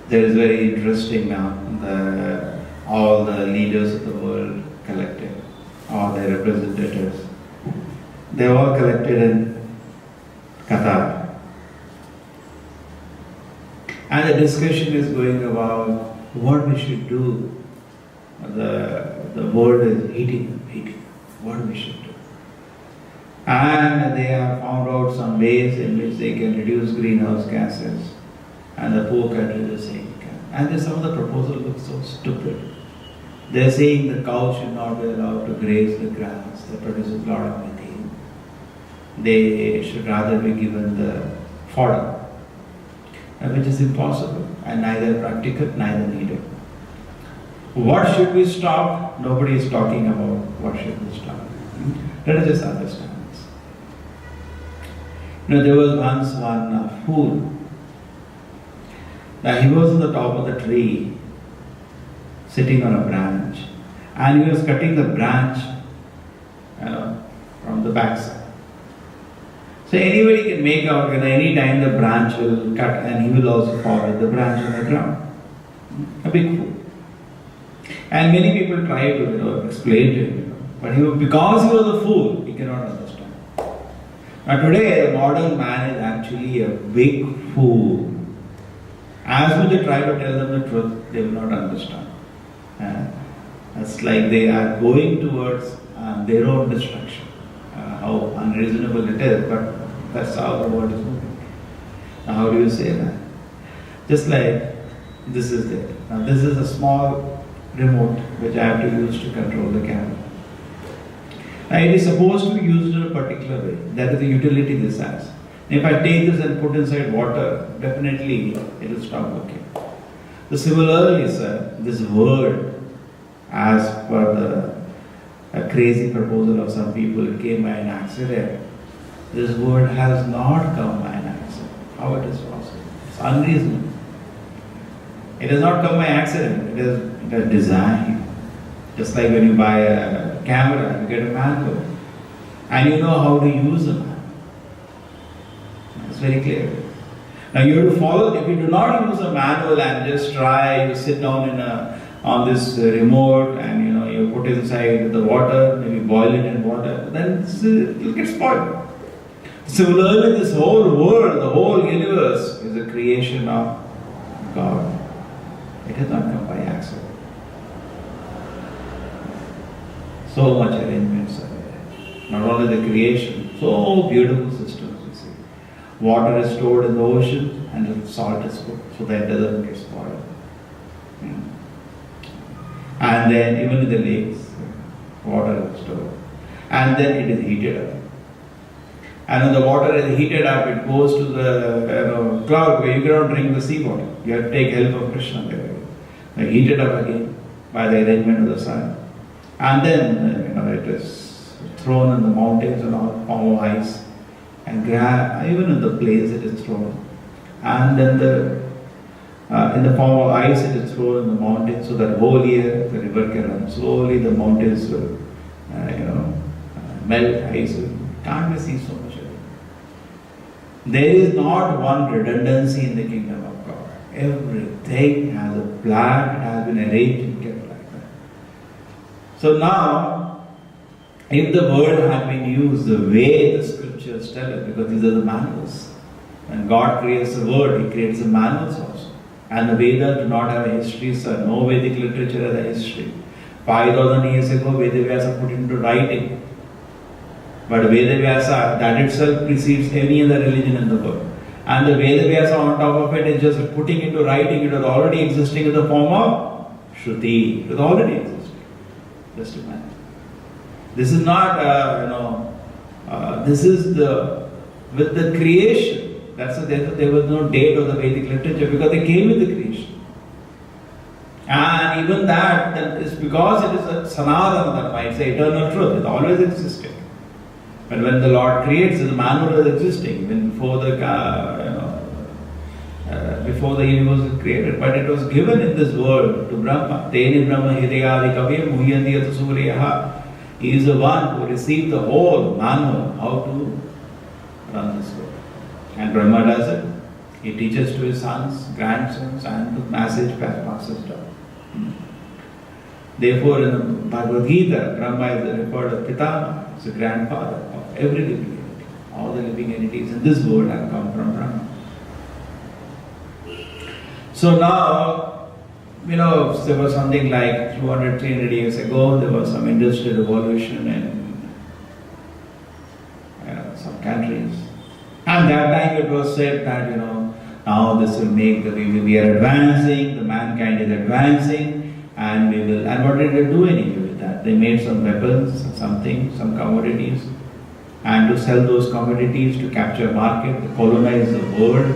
There is very interesting now, all the leaders of the world collected, all their representatives, they are all collected in Qatar. And the discussion is going about what we should do. The world is heating. What we should do. And they have found out some ways in which they can reduce greenhouse gases. And the poor countries are saying you can. And some of the proposals look so stupid. They are saying the cow should not be allowed to graze the grass that produces a lot of methane. They should rather be given the fodder, which is impossible and neither practical, neither needed. What should we stop? Nobody is talking about what should we stop. Let us just understand this. There was once one fool. Now he was on the top of the tree, sitting on a branch, and he was cutting the branch, from the backside. So anybody can make out, any time the branch will cut, and he will also fall with the branch on the ground. A big fool. And many people try to explain to him, but because he was a fool, he cannot understand. Now today, the modern man is actually a big fool. As much they try to tell them the truth, they will not understand. It's like they are going towards their own destruction. How unreasonable it is, but that's how the world is moving. Now how do you say that? Just like this is it. Now this is a small remote which I have to use to control the camera. Now it is supposed to be used in a particular way. That is the utility this has. If I take this and put inside water, definitely it will stop working. So similarly, sir, this word, as per the crazy proposal of some people, it came by an accident. This word has not come by an accident. How it is possible? It's unreasonable. It has not come by accident. It is designed. Just like when you buy a camera, you get a manual. And you know how to use a manual. It's very clear. Now you have to follow, if you do not use a manual and just try to sit down on this remote and you put inside the water, maybe boil it in water, then it will get spoiled. Similarly, this whole world, the whole universe is a creation of God. It has not come by accident. So much arrangements are there. Not only the creation, so beautiful systems you see. Water is stored in the ocean and salt is put so that it doesn't get spoiled. And then even in the lakes, water is stored. And then it is heated up. And when the water is heated up, it goes to the cloud where you cannot drink the seawater. You have to take help of Krishna there. They heat it up again by the arrangement of the sun. And then it is thrown in the mountains and all, form of ice. And even in the place it is thrown. And then in the form of ice it is thrown in the mountains so that whole year the river can run. Slowly the mountains will melt, ice will. Can't we see so much of it? There is not one redundancy in the kingdom of God. Everything has a plan, it has been arranged and kept like that. So now, if the word had been used the way the scriptures tell it, because these are the manuals, when God creates a word, He creates the manuals also. And the Vedas do not have a history, sir. No Vedic literature has a history. 5,000 years ago, Vedavyasa put into writing. But Vedavyasa, that itself precedes any other religion in the world. And the Vedavyasa on top of it is just putting into writing. It was already existing in the form of Shruti. It was already existing. Just imagine. This is not, this is with the creation. There was no date of the Vedic literature because they came with the creation. And even that is because it is a sanadana, that might say eternal truth. It always existed. But when the Lord creates, the manual is existing even before the universe was created. But it was given in this world to Brahma. Teni Brahma Hidayadi Kavya Muhyandiyat Suryaha. He is the one who received the whole manual how to run this world. And Brahma does it. He teaches to his sons, grandsons, and the message passes down. Therefore, in the Bhagavad Gita, Brahma is referred as Pitama, as the grandfather of every living entity. All the living entities in this world have come from Brahma. So now, there was something like 200, 300 years ago, there was some industrial revolution in some countries. And that time it was said that, now this will make we are advancing, the mankind is advancing, and we will. And what did they do anyway with that? They made some weapons, some commodities, and to sell those commodities, to capture market, to colonize the world.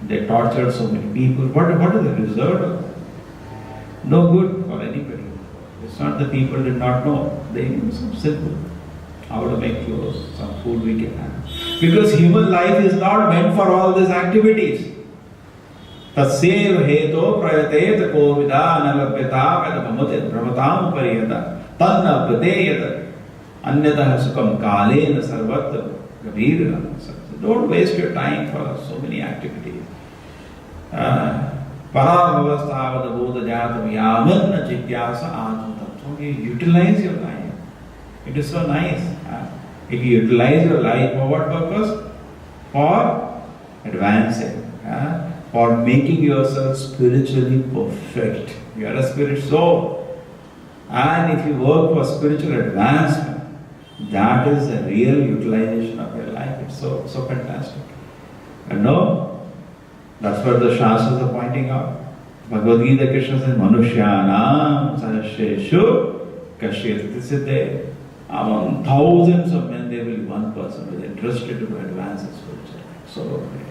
They tortured so many people. What is the result of that? No good for anybody. It's not the people did not know. They knew some simple. How to make clothes, some food we can have. Because human life is not meant for all these activities. Tasyev heto prayatet kovida analabhyata kadapamudit brahmatam pariyata tanna prateyata anyatah sukam kalena sarvatra gabhirana. Don't waste your time for so many activities. Parabhavastavad bodha jatam yamanna jityasa ātma. Utilize your life. It is so nice. If you utilize your life for what purpose? For advancing. For making yourself spiritually perfect. You are a spirit soul. And if you work for spiritual advancement, that is a real utilization of your life. It's so fantastic. And no, that's what the Shastras are pointing out. Bhagavad Gita, Krishna says, Manushyanam sanasheshu kashyati siddhe. Among thousands of men, there will be one person who is interested to advance his spiritual life.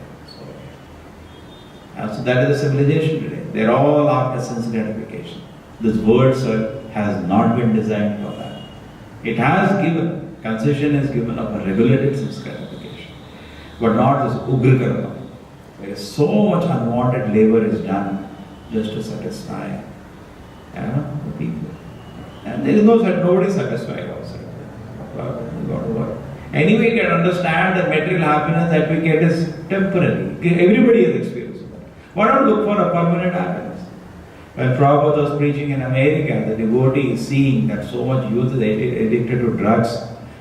So that is the civilization today. They are all after sense gratification. This world, sir, has not been designed for that. It has given, concession is given of a regulated sense gratification, but not this ugra karma, where so much unwanted labor is done just to satisfy the people. And there is nobody satisfied outside. Anyway, you can understand that material happiness that we get is temporary. Everybody has experienced that. Why not look for a permanent happiness? When Prabhupada was preaching in America, the devotees seeing that so much youth is addicted to drugs,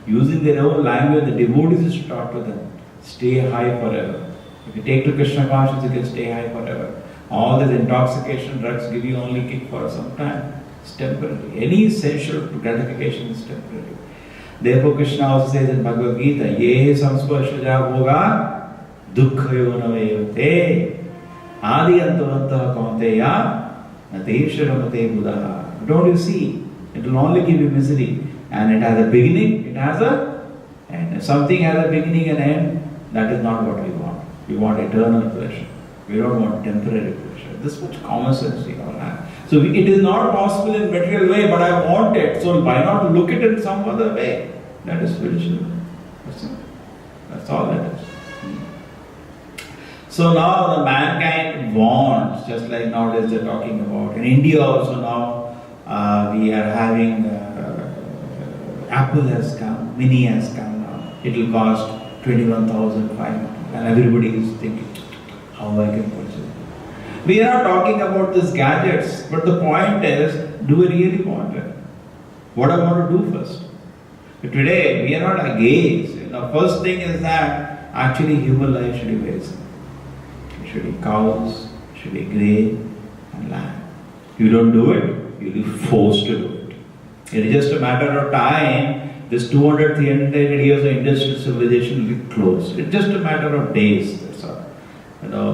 using their own language, the devotees used to talk to them, stay high forever. If you take to Krishna consciousness, you can stay high forever. All these intoxication drugs give you only kick for some time. It's temporary. Any sensual gratification is temporary. Therefore, Krishna also says in Bhagavad Gita, Ye samsparshaja bhoga dukkha yonavayate adi antavantah kaunteya nateshvaramate buddha. Don't you see? It will only give you misery. And it has a beginning, it has a end. If something has a beginning and end, that is not what we want. We want eternal pleasure. We don't want temporary pleasure. This is much common sense we all have. So it is not possible in material way, but I want it. So why not look at it in some other way? That is spiritual. That's all that is. So now the mankind wants, just like nowadays they're talking about. In India also now we are having Apple has come, Mini has come now. It will cost 21,500, and everybody is thinking how I can purchase it. We are not talking about these gadgets, but the point is, do we really want it? What I want to do first? But today, we are not against. The first thing is that actually human life should be very simple. It should be cows, it should be grain and land. You don't do it, you'll be forced to do it. It is just a matter of time. This 200, 300 years of industrial civilization will be closed. It's just a matter of days. That's all.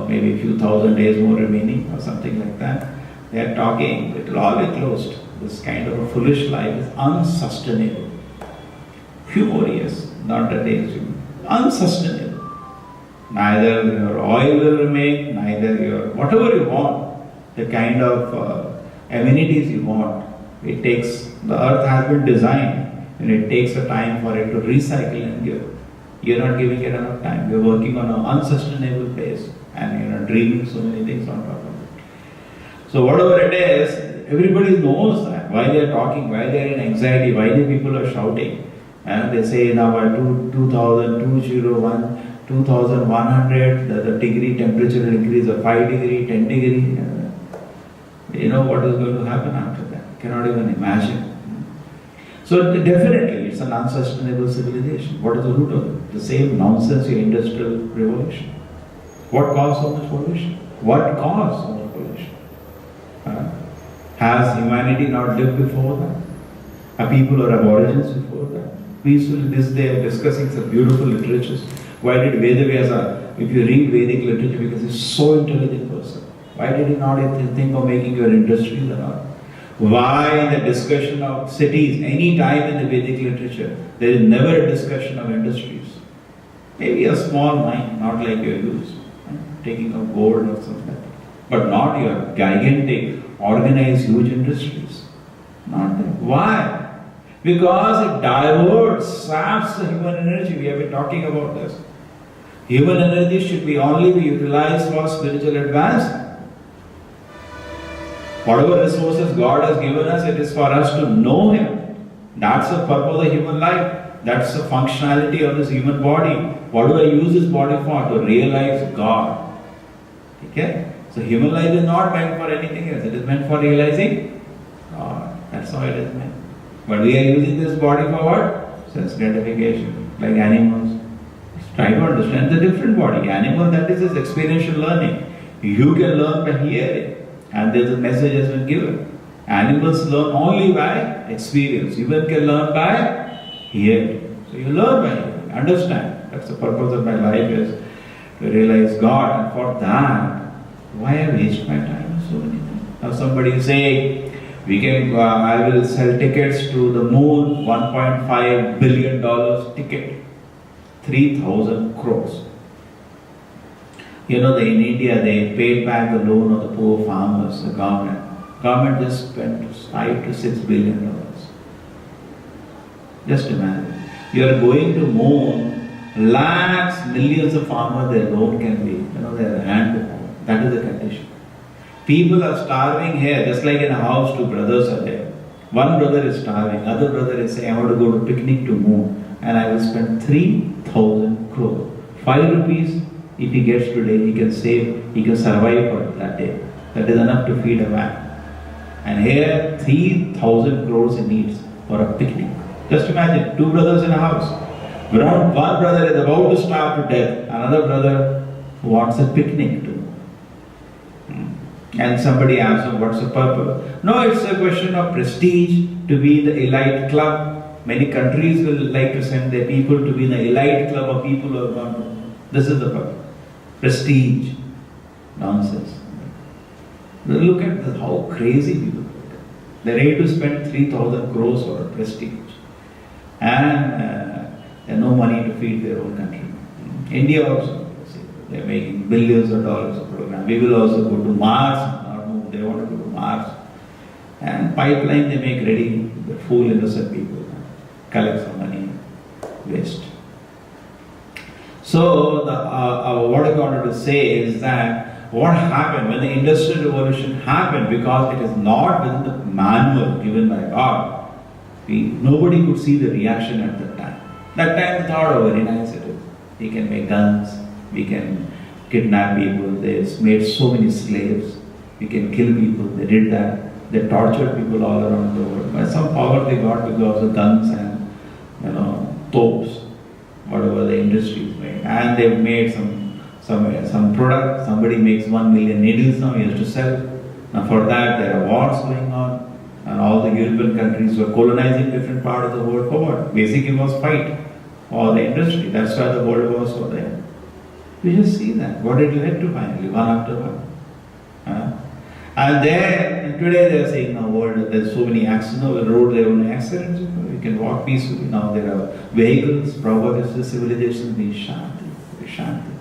Maybe a few thousand days more remaining or something like that. They are talking, it will all be closed. This kind of a foolish life is unsustainable. Few more years, not a day, unsustainable. Neither your oil will remain, neither your, whatever you want, the kind of amenities you want. It takes, the earth has been designed and it takes a time for it to recycle and give. You're not giving it enough time. You're working on an unsustainable pace and you're dreaming so many things on top of it. So whatever it is, everybody knows that. Why they are talking, why they are in anxiety, why the people are shouting. And they say now by 2001, 2100, the degree temperature will increase of 5 degree, 10 degree. You know what is going to happen after that? Cannot even imagine. So definitely it's an unsustainable civilization. What is the root of it? The same nonsense, your industrial revolution. What caused so much pollution? What caused so much pollution? Has humanity not lived before that? Are people or aborigines before that? Peacefully this day are discussing some beautiful literatures. Why did Vedavyasa, if you read Vedic literature, because he's so intelligent person, why did he not think of making your industries and all? Why the discussion of cities, any time in the Vedic literature, there is never a discussion of industries. Maybe a small mine, not like your use, taking of gold or something, but not your gigantic, organized, huge industries. Not that. Why? Because it diverts, saps the human energy. We have been talking about this. Human energy should be only be utilized for spiritual advancement. Whatever resources God has given us, it is for us to know Him. That's the purpose of the human life. That's the functionality of this human body. What do I use this body for? To realize God. Okay? So human life is not meant for anything else. It is meant for realizing God. That's how it is meant. But we are using this body for what? Sense gratification. Like animals. Try to understand the different body. Animal, that is experiential learning. You can learn by hearing. And there's a message has been given. Animals learn only by experience. Human can learn by hearing. So you learn by hearing. Understand. That's the purpose of my life, is to realize God. And for that, why I waste my time on so many things? Now somebody say, I will sell tickets to the moon, $1.5 billion ticket, 3,000 crores. You know, in India, they paid back the loan of the poor farmers, the government. Government just spent $5 to $6 billion. Just imagine. You are going to moon, lakhs, millions of farmers, their loan can be, their hand to hand. That is the condition. People are starving here, just like in a house, two brothers are there. One brother is starving, other brother is saying, I want to go to picnic to moon, and I will spend 3,000 crores. 5 rupees, if he gets today, he can save, he can survive for that day. That is enough to feed a man. And here, 3,000 crores he needs for a picnic. Just imagine, two brothers in a house. One brother is about to starve to death, another brother wants a picnic too. And somebody asks him, what's the purpose? No, it's a question of prestige, to be in the elite club. Many countries will like to send their people to be in the elite club of people who have gone. This is the purpose. Prestige. Nonsense. Look at how crazy people are. They're ready to spend 3,000 crores for a prestige. And they have no money to feed their own country. India also. They're making billions of dollars of program. We will also go to Mars. They want to go to Mars. And pipeline they make ready. They fool innocent people. Collect some money. Waste. So what I wanted to say is that what happened when the Industrial Revolution happened, because it is not within the manual given by God, nobody could see the reaction at that time. That time they thought, oh, very nice it is. We can make guns. We can kidnap people. They made so many slaves. We can kill people. They did that. They tortured people all around the world. But some power they got because of guns and topes, whatever the industries made. And they made some product. Somebody makes 1 million needles now. He has to sell. Now for that there are wars going on, and all the European countries were colonizing different parts of the world. For what? Basically, it was fight for the industry. That's why the world wars were there. We just see that. What it led to finally, one after one. And then, today they are saying now world, there's so many accidents, on the road there are only accidents, you can walk peacefully. Now there are vehicles, probably the civilization be Shanti, Shanti.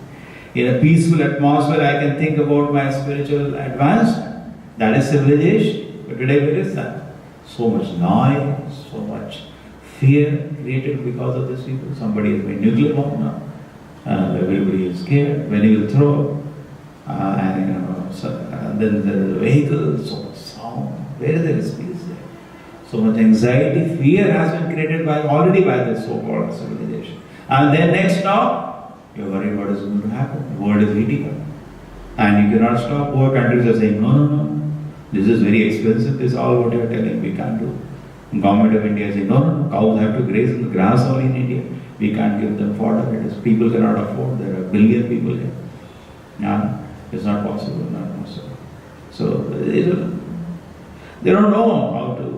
In a peaceful atmosphere, I can think about my spiritual advancement. That is civilization. But today, where is that? So much noise, so much fear created because of this people. Somebody has made nuclear bomb now. Everybody is scared when he will throw. Then the vehicles, so much sound. Where there is peace there? So much anxiety, fear has been created already by this so-called civilization. And then next now, You're worried what is going to happen. The world is heating up. And you cannot stop. Poor countries are saying, no. This is very expensive. This is all what you are telling. We can't do. Government of India is saying, no. Cows have to graze in the grass only in India. We can't give them fodder. It is people cannot afford. There are a billion people here. No, it's not possible. So they don't know how to do.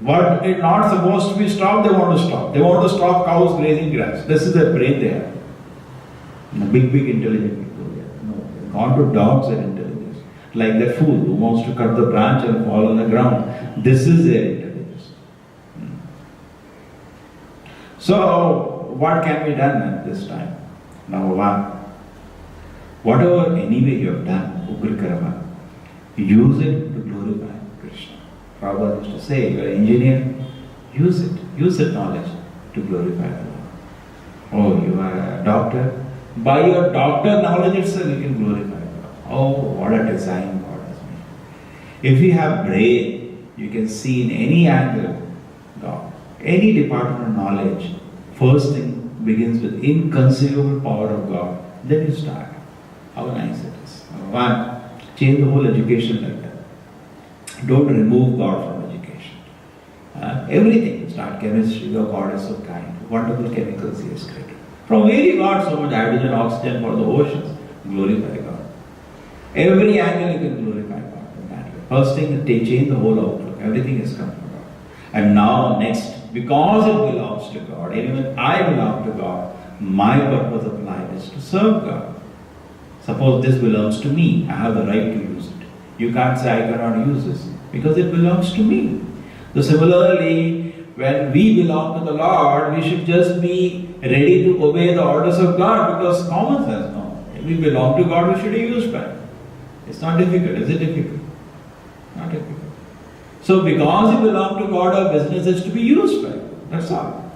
What is not supposed to be stopped, they want to stop. They want to stop cows grazing grass. This is their brain they have. Big intelligent people. No, they've gone to dogs and intelligence. Like that fool who wants to cut the branch and fall on the ground. This is their intelligence. So, what can be done at this time? Number one, whatever anyway you have done, Ugrakarma, use it to glorify Krishna. Prabhupada used to say, you are an engineer, use it. Use that knowledge to glorify the Lord. Oh, you are a doctor. By your doctor knowledge itself, you can glorify God. Oh, what a design God has made. If you have brain, you can see in any angle God. Any department of knowledge, first thing begins with inconceivable power of God. Then you start. How nice it is. One, change the whole education like that. Don't remove God from education. Everything. Start chemistry. Your God is so kind. Wonderful chemicals He has created. From where He got so much hydrogen, oxygen for the oceans, glorify God. Every angle you can glorify God in that way. First thing, change the whole outlook. Everything has come from God. And now, next, because it belongs to God, and even I belong to God, my purpose of life is to serve God. Suppose this belongs to me, I have the right to use it. You can't say I cannot use this, because it belongs to me. So similarly, when we belong to the Lord, we should just be ready to obey the orders of God, because common sense, no. If we belong to God, we should use by. It's not difficult, is it difficult? Not difficult. So because we belong to God, our business is to be used by. That's all.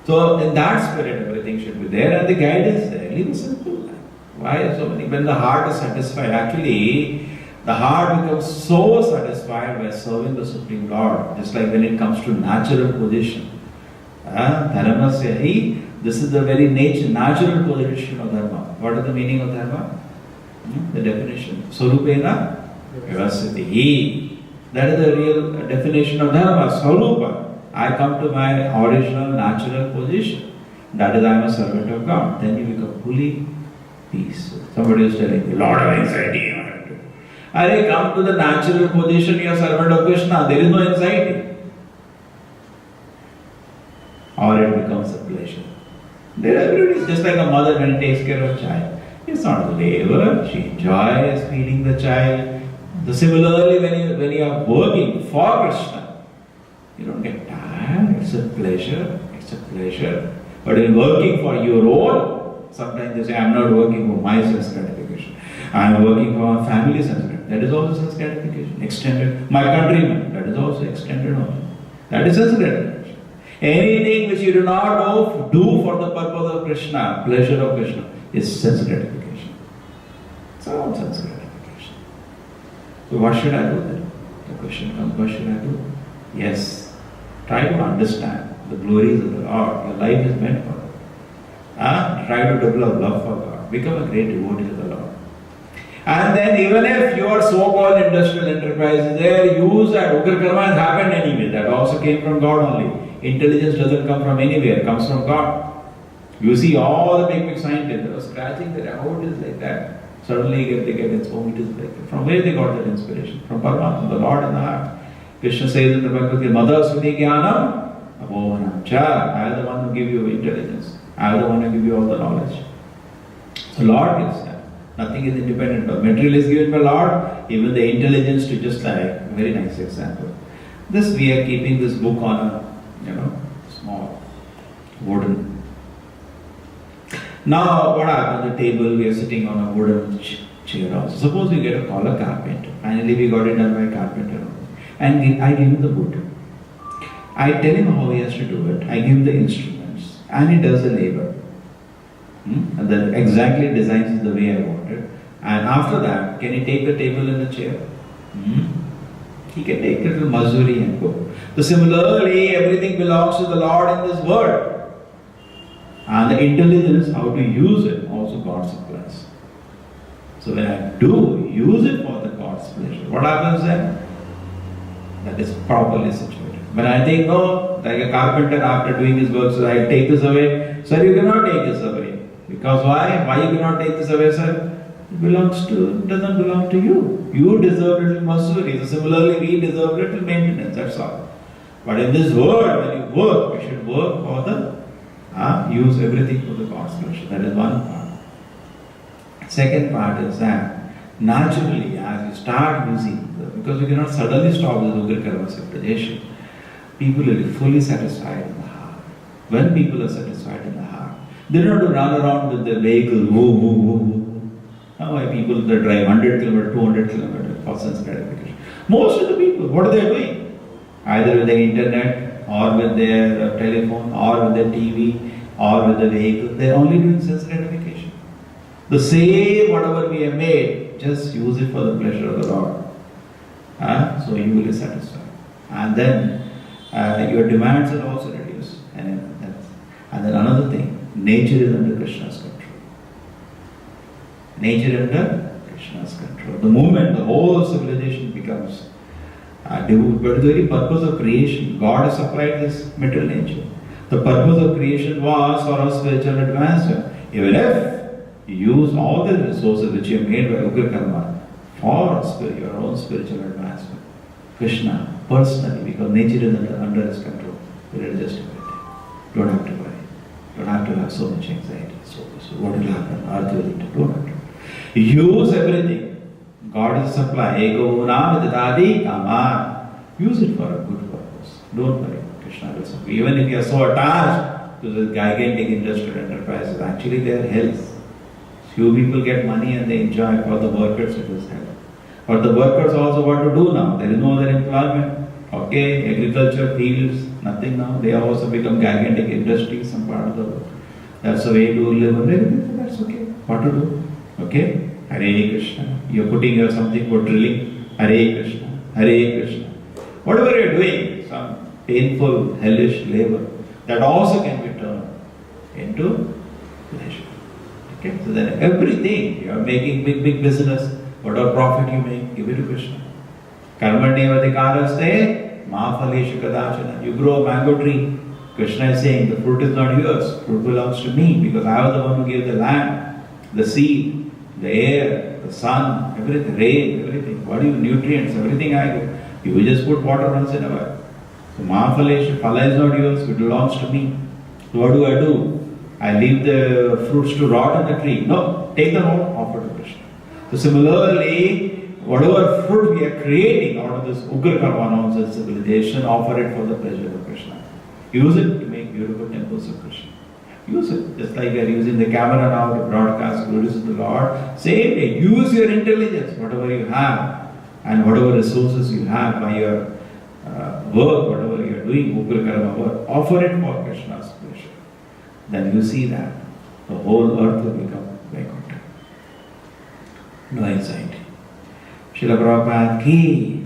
So in that spirit, everything should be there, and the guidance there. Live a simple life. Why so many? When the heart is satisfied, actually, the heart becomes so satisfied by serving the Supreme Lord, just like when it comes to natural position. Dharma say, this is the very nature, natural position of Dharma. What is the meaning of Dharma? The definition. Swarupena Vyavasthiti. That is the real definition of Dharma, Swarupa. I come to my original natural position. That is, I am a servant of God. Then you become fully peaceful. Somebody is telling you, lot of anxiety. I come to the natural position, you are servant of Krishna. There is no anxiety. Or it becomes a pleasure. There is just like a mother when takes care of a child. It's not a labor. She enjoys feeding the child. So similarly, when you are working for Krishna, you don't get tired. It's a pleasure. It's a pleasure. But in working for your own, sometimes they say, I am not working for my sense gratification. I am working for my family sense gratification. That is also sense gratification. Extended. My countrymen, that is also extended also. That is sense gratification. Anything which you do not do for the purpose of Krishna, pleasure of Krishna, is sense gratification. It's all sense gratification. So what should I do then? The question comes, what should I do? Yes, try to understand the glories of the Lord. Your life is meant for it. Try to develop love for God. Become a great devotee of the Lord. And then even if your so-called industrial enterprise is there, use that. Ugra karma has happened anyway. That also came from God only. Intelligence doesn't come from anywhere. It comes from God. You see all the big scientists, they were scratching their head. How it is like that? Suddenly they get inspired. It is like that. From where they got that inspiration? From Paramatma, the Lord in the heart. Krishna says in the Bhagavad Gita, Mada Suni Jnanam Abhovanam Cha. I am the one who give you intelligence. I am the one who give you all the knowledge. So Lord gives that. Nothing is independent of. Material is given by Lord, even the intelligence to just like, very nice example. This we are keeping this book on a small wooden. Now what happens? The table, we are sitting on a wooden chair also. Suppose we get a collar carpenter. Finally we got it done by a carpenter. And I give him the wood. I tell him how he has to do it. I give him the instruments. And he does the labor. And then exactly designs it the way I want it. And after that, can he take the table and the chair? He can take it to Mazuri and go. So similarly, everything belongs to the Lord in this world. And the intelligence, how to use it, also God supplies. So when I do use it for the God's pleasure, what happens then? That is properly situated. When I think, no, like a carpenter after doing his work, so I take this away. Sir, you cannot take this away. Because why? Why you cannot take this away, sir? It doesn't belong to you. You deserve little mercy. So similarly, we deserve little maintenance, that's all. But in this world, when you work, you should work for the use everything for the God's pleasure. That is one part. Second part is that naturally, as you start using, because you cannot suddenly stop this Ugra Karma separation, people will be fully satisfied in the heart. When people are satisfied in the heart, they don't have to run around with their vehicle. Now, why people that drive 100 km, 200 km for sense gratification? Most of the people, what are they doing? Either with the internet, or with their telephone, or with their TV, or with the vehicle. They are only doing sense gratification. The same whatever we have made, just use it for the pleasure of the Lord. So you will be satisfied. And then your demands are also reduced. And then another thing, nature is under Krishna's control. Nature under Krishna's control. The moment the whole civilization becomes but the very purpose of creation, God has supplied this material nature. The purpose of creation was for our spiritual advancement. Even if you use all the resources which you have made by Ugra Karma for your own spiritual advancement, Krishna personally, because nature is under his control, will adjust everything. Don't have to worry. Don't have to have so much anxiety. So what will happen? Earth will eat. Don't have to. Use everything. God is supply. Ego unam vidadadi kama. Use it for a good purpose. Don't worry. Krishna will supply. Even if you are so attached to the gigantic industrial enterprises, actually they are health. Few people get money and they enjoy. For the workers it is health. But the workers also what to do now? There is no other employment. Okay, agriculture, fields, nothing now. They have also become gigantic industries, some part of the world. That's the way to live. That's okay. What to do? Okay? Hare Krishna. You're putting your something for drilling. Hare Krishna. Hare Krishna. Whatever you're doing, some painful, hellish labor, that also can be turned into pleasure. Okay? So then everything, you are making big business, whatever profit you make, give it to Krishna. Karmanyavadhikaraste mahaphaleshu kadachana. You grow a mango tree. Krishna is saying, the fruit is not yours. Fruit belongs to me because I was the one who gave the land, the seed, the air, the sun, everything, rain, everything. What are you? Nutrients, everything I give. You just put water once in a while. So mahaphaleshu, phala is not yours, it belongs to me. So what do? I leave the fruits to rot in the tree. No, take them out, offer to Krishna. So similarly, whatever fruit we are creating out of this Ugra Karma nonsense civilization, offer it for the pleasure of Krishna. Use it to make beautiful temples of Krishna. Use it. Just like we are using the camera now to broadcast glories of the Lord. Same way, use your intelligence, whatever you have, and whatever resources you have by your work, whatever you are doing, Ugra Karma work, offer it for Krishna's pleasure. Then you see that the whole earth will become Vaikuntha. No anxiety. Srila Prabhupada ki